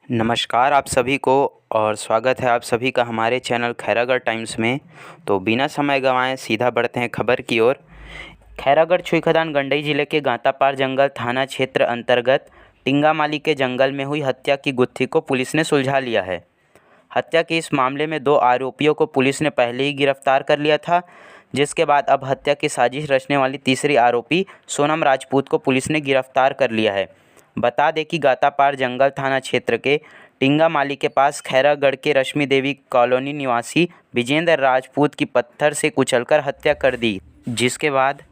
नमस्कार आप सभी को और स्वागत है आप सभी का हमारे चैनल खैरागढ़ टाइम्स में। तो बिना समय गंवाए सीधा बढ़ते हैं खबर की ओर। खैरागढ़ छुईखदान गंडई जिले के गांतापार जंगल थाना क्षेत्र अंतर्गत टिंगामाली के जंगल में हुई हत्या की गुत्थी को पुलिस ने सुलझा लिया है। हत्या के इस मामले में 2 आरोपियों को पुलिस ने पहले ही गिरफ्तार कर लिया था, जिसके बाद अब हत्या की साजिश रचने वाली तीसरी आरोपी सोनम राजपूत को पुलिस ने गिरफ्तार कर लिया है। बता दें कि गातापार जंगल थाना क्षेत्र के टिंगामाली के पास खैरागढ़ के रश्मि देवी कॉलोनी निवासी विजेंद्र राजपूत की पत्थर से कुचलकर हत्या कर दी, जिसके बाद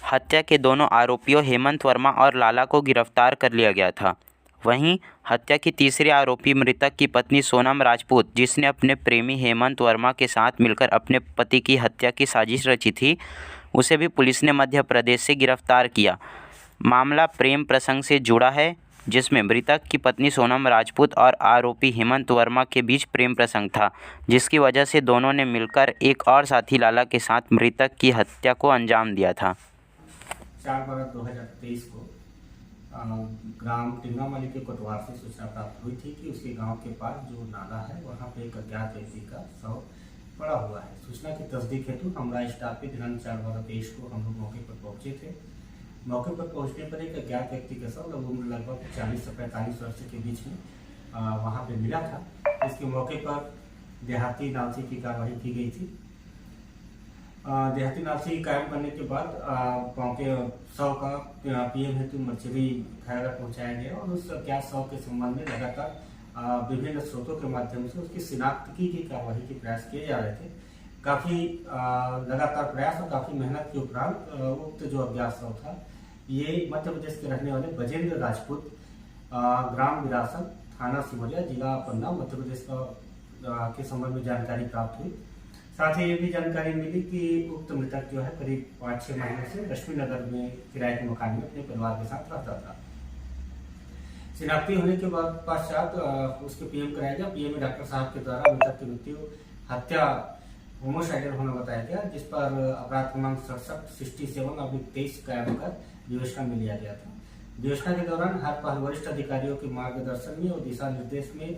हत्या के दोनों आरोपियों हेमंत वर्मा और लाला को गिरफ्तार कर लिया गया था। वहीं हत्या की तीसरी आरोपी मृतक की पत्नी सोनम राजपूत, जिसने अपने प्रेमी हेमंत वर्मा के साथ मिलकर अपने पति की हत्या की साजिश रची थी, उसे भी पुलिस ने मध्य प्रदेश से गिरफ्तार किया। मामला प्रेम प्रसंग से जुड़ा है, जिसमें मृतक की पत्नी सोनम राजपूत और आरोपी हेमंत वर्मा के बीच प्रेम प्रसंग था, जिसकी वजह से दोनों ने मिलकर एक और साथी लाला के साथ मृतक की हत्या को अंजाम दिया था। 4/12/2023 को ग्राम टिंगामाली के कोटवार से सूचना प्राप्त हुई थी कि उसके गांव के पास जो नाला है वहां पे एक अज्ञात व्यक्ति का शव पड़ा हुआ है। सूचना की तस्दीक हेतु हमरा स्टाफ पे दिनांक 4/12/23 को हम लोग मौके पर पहुंचे थे। मौके पर पहुंचने पर एक अज्ञात व्यक्ति का शव लगभग 40 से 45 वर्ष के बीच में वहां पे मिला था। इसके मौके पर देहाती नालसी की कार्रवाई की गई थी। देहाती नालसी कायम करने के बाद गाँव के शव का पीएम हेतु मर्चरी खैरागढ़ पहुंचाया गया और उस अज्ञात शव के संबंध में लगातार विभिन्न स्रोतों के माध्यम से उसकी शिनाख्त की कार्रवाई के प्रयास किए जा रहे थे। काफी लगातार प्रयास और काफी मेहनत के उपरांत उक्त जो अज्ञात शव था ये मध्य प्रदेश के रहने वाले विजेंद्र राजपूत, ग्राम विरासत, थाना सिमरिया, जिला पन्ना, मध्य प्रदेश का के संबंध में जानकारी प्राप्त हुई। साथ ही ये भी जानकारी मिली कि उक्त मृतक जो है करीब 5-6 महीने से रश्मि नगर में किराए के मकान में अपने परिवार के साथ रहता था। शिनाख्ती होने के बाद पश्चात उसके पीएम कराया गया। पीएम में डॉक्टर साहब के द्वारा मृतक की मृत्यु हत्या होमोसाइडल होना बताया गया, जिस पर अपराध क्रमांक 67/23 कायम कर विवेचना में लिया गया था। विवेचना के दौरान हर पहल वरिष्ठ अधिकारियों के मार्गदर्शन में और दिशा निर्देश में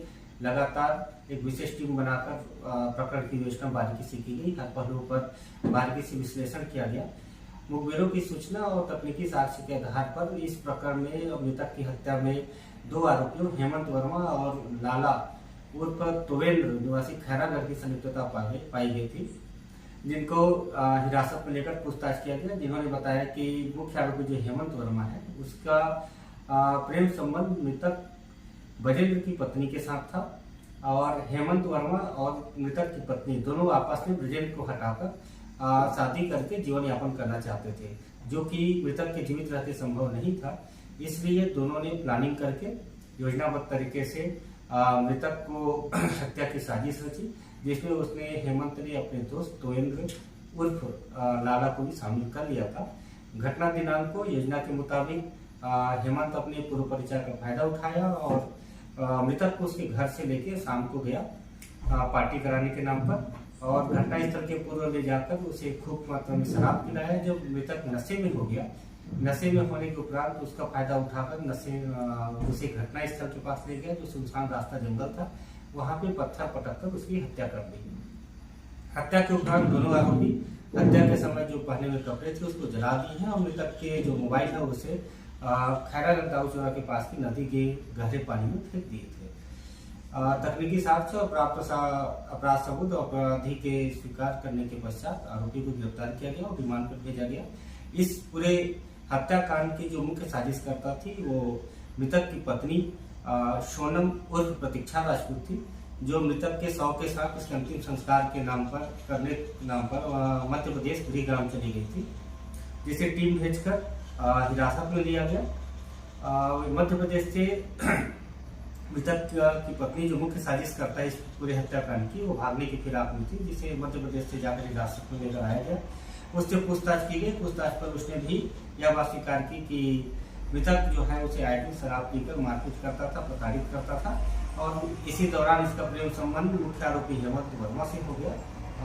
लगातार एक विशेष टीम बनाकर प्रकरण की विवेचना बारीकी से की गई। हर पहलुओं पर बारीकी से विश्लेषण किया गया। मुखबिरों की सूचना और तकनीकी साक्ष्य के आधार पर इस प्रकरण में मृतक की हत्या में 2 आरोपियों हेमंत वर्मा और लाला उर्फ तोवेंद्र निवासी खैरागढ़ की संलिप्तता पाई गई थी, जिनको हिरासत में लेकर पूछताछ किया गया। जिन्होंने बताया कि मुख्य आरोपी जो हेमंत वर्मा है उसका प्रेम संबंध मृतक विजेंद्र की पत्नी के साथ था और हेमंत वर्मा और मृतक की पत्नी दोनों आपस में विजेंद्र को हटाकर शादी करके जीवन यापन करना चाहते थे, जो कि मृतक के जीवित रहते संभव नहीं था। इसलिए दोनों ने प्लानिंग करके योजनाबद्ध तरीके से मृतक को हत्या की साजिश रची, जिसमें उसने हेमंत ने अपने दोस्त तोवेंद्र उर्फ लाला को भी शामिल कर लिया था। घटना दिनांक को योजना के मुताबिक हेमंत अपने पूर्व परिचय का फायदा उठाया और मृतक को उसके घर से लेके शाम को गया पार्टी कराने के नाम पर, और घटनास्थल के पूर्व ले जाकर उसे खूब मात्रा में शराब पिलाया। जब मृतक नशे में हो गया, नशे में होने के उपरांत उसका फायदा उठाकर उसे घटनास्थल के पास ले गया, जो सुनसान रास्ता जंगल था, वहां पे पत्थर पटक कर उसकी हत्या कर दी। हत्या के उपरांत दोनों आरोपी हत्या के समय जो पहने हुए कपड़े थे उसको जला दिए हैं और मृतक के जो मोबाइल है उसे खैरागढ़ दाऊचौरा के पास की नदी के गहरे पानी में फेंक दिए थे। तकनीकी साक्ष्य और प्राप्त अपराध सबूत और अपराधी के स्वीकार करने के पश्चात आरोपी को गिरफ्तार किया गया और रिमांड पर भेजा गया। इस पूरे हत्याकांड की जो मुख्य साजिशकर्ता थी वो मृतक की पत्नी सोनम उर्फ प्रतीक्षा राजपूत थी, जो मृतक के शव के साथ उसके अंतिम संस्कार के नाम पर मध्य प्रदेश गृहग्राम चली गई थी, जिसे टीम भेजकर हिरासत में लिया गया। मध्य प्रदेश से मृतक की पत्नी जो मुख्य साजिश करता है इस पूरे हत्याकांड की, वो भागने की फिराक में थी, जिसे मध्य प्रदेश से जाकर हिरासत में लेकर आया गया। उससे पूछताछ की गई। पूछताछ पर उसने भी यह बात स्वीकार की कि मृतक जो है उसे आईटी शराब पीकर मारपीट करता था, प्रताड़ित करता था और इसी दौरान इसका प्रेम संबंध मुख्य आरोपी हेमंत वर्मा से हो गया,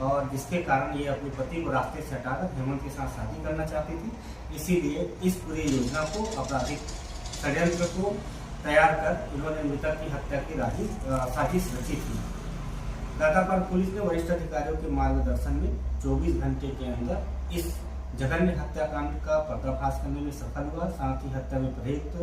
और जिसके कारण ये अपने पति को रास्ते से हटाकर हेमंत के साथ शादी करना चाहती थी। इसीलिए इस पूरी योजना को, आपराधिक षड्यंत्र को तैयार कर इन्होंने मृतक की हत्या की साजिश रची थी। गातापार पुलिस ने वरिष्ठ अधिकारियों के मार्गदर्शन में 24 घंटे के अंदर इस जघन्य हत्याकांड का पर्दाफाश करने में सफल हुआ। साथ ही हत्या में प्रयुक्त